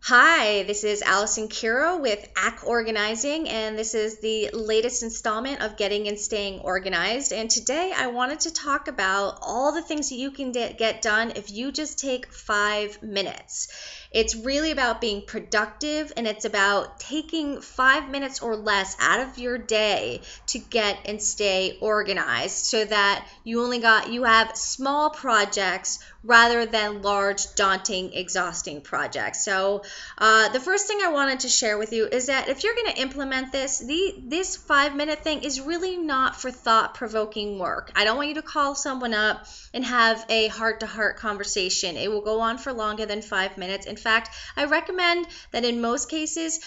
Hi, this is Alison Kero with AC Organizing, and this is the latest installment of Getting and Staying Organized. And today I wanted to talk about all the things that you can get done if you just take 5 minutes. It's really about being productive, and it's about taking 5 minutes or less out of your day to get and stay organized so that you have small projects rather than large, daunting, exhausting projects. So the first thing I wanted to share with you is that if you're going to implement this 5 minute thing is really not for thought-provoking work. I don't want you to call someone up and have a heart-to-heart conversation. It will go on for longer than 5 minutes. In fact, I recommend that in most cases,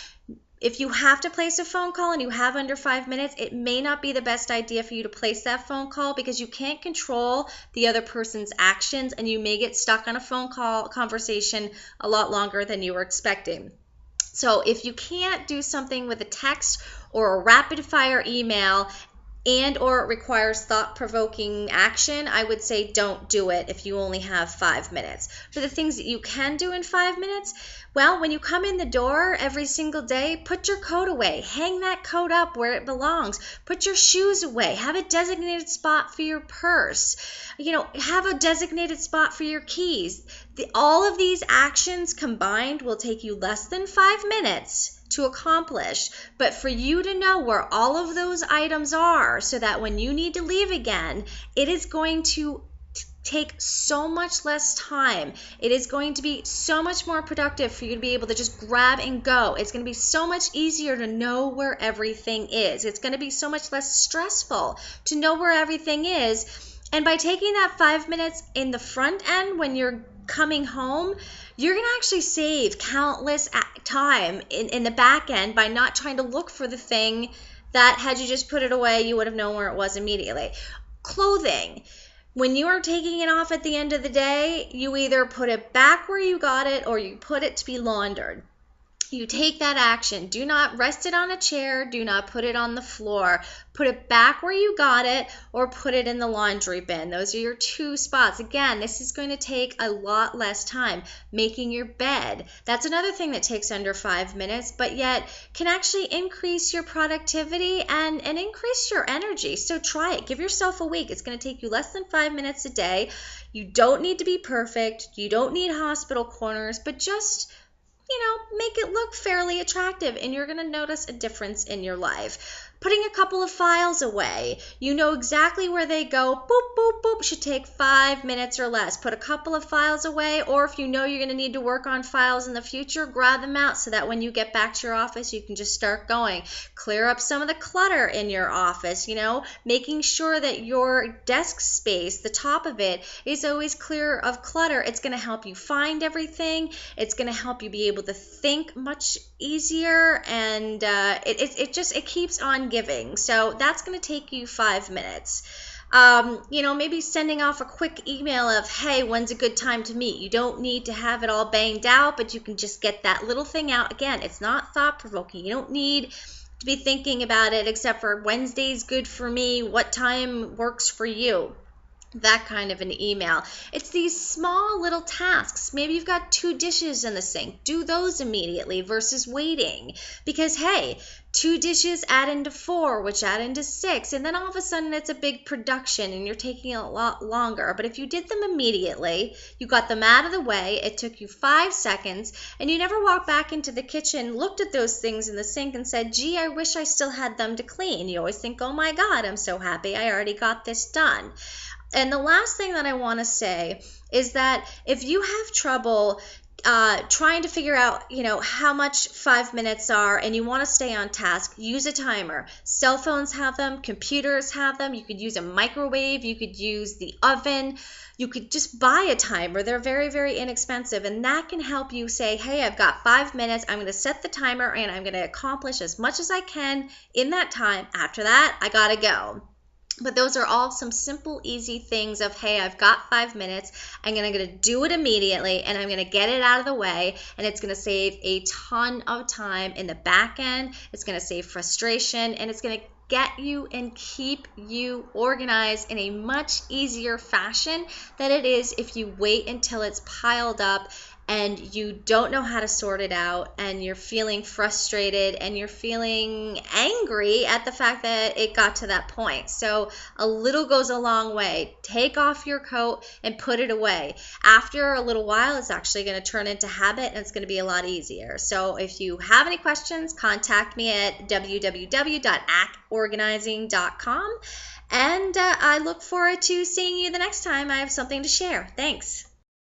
if you have to place a phone call and you have under 5 minutes, it may not be the best idea for you to place that phone call because you can't control the other person's actions and you may get stuck on a phone call conversation a lot longer than you were expecting. So if you can't do something with a text or a rapid fire email and or it requires thought-provoking action, I would say don't do it if you only have 5 minutes. For the things that you can do in 5 minutes, well, when you come in the door every single day, put your coat away. Hang that coat up where it belongs. Put your shoes away. Have a designated spot for your purse. Have a designated spot for your keys. All of these actions combined will take you less than 5 minutes to accomplish, but for you to know where all of those items are so that when you need to leave again, it is going to take so much less time. It is going to be so much more productive for you to be able to just grab and go. It's going to be so much easier to know where everything is. It's going to be so much less stressful to know where everything is. And by taking that 5 minutes in the front end when you're coming home, you're going to actually save countless time in the back end by not trying to look for the thing that had you just put it away, you would have known where it was immediately. Clothing. When you are taking it off at the end of the day, you either put it back where you got it or you put it to be laundered. You take that action. Do not rest it on a chair. Do not put it on the floor. Put it back where you got it or put it in the laundry bin. Those are your two spots. Again, this is going to take a lot less time. Making your bed. That's another thing that takes under 5 minutes, but yet can actually increase your productivity and increase your energy. So try it. Give yourself a week. It's going to take you less than 5 minutes a day. You don't need to be perfect. You don't need hospital corners, but just make it look fairly attractive and you're going to notice a difference in your life. Putting a couple of files away. You know exactly where they go. Boop, boop, boop. Should take 5 minutes or less. Put a couple of files away, or if you know you're going to need to work on files in the future, grab them out so that when you get back to your office, you can just start going. Clear up some of the clutter in your office, making sure that your desk space, the top of it, is always clear of clutter. It's going to help you find everything. It's going to help you be able to think much easier, and it keeps on giving. So that's going to take you 5 minutes. Maybe sending off a quick email of, hey, when's a good time to meet? You don't need to have it all banged out, but you can just get that little thing out. Again, it's not thought-provoking. You don't need to be thinking about it except for Wednesday's good for me. What time works for you? That kind of an email. It's these small little tasks. Maybe you've got 2 dishes in the sink. Do those immediately versus waiting. Because, hey, 2 dishes add into 4, which add into 6. And then all of a sudden it's a big production and you're taking a lot longer. But if you did them immediately, you got them out of the way, it took you 5 seconds, and you never walked back into the kitchen, looked at those things in the sink and said, gee, I wish I still had them to clean. You always think, oh my God, I'm so happy I already got this done. And the last thing that I want to say is that if you have trouble trying to figure out, how much 5 minutes are and you want to stay on task, use a timer. Cell phones have them, computers have them. You could use a microwave, you could use the oven. You could just buy a timer. They're very, very inexpensive, and that can help you say, hey, I've got 5 minutes. I'm going to set the timer and I'm going to accomplish as much as I can in that time. After that, I got to go. But those are all some simple, easy things of, hey, I've got 5 minutes. I'm going to do it immediately, and I'm going to get it out of the way, and it's going to save a ton of time in the back end. It's going to save frustration, and it's going to get you and keep you organized in a much easier fashion than it is if you wait until it's piled up and you don't know how to sort it out, and you're feeling frustrated and you're feeling angry at the fact that it got to that point. So a little goes a long way. Take off your coat and put it away. After a little while, it's actually going to turn into habit and it's going to be a lot easier. So if you have any questions, contact me at www.actorganizing.com. And I look forward to seeing you the next time I have something to share. Thanks.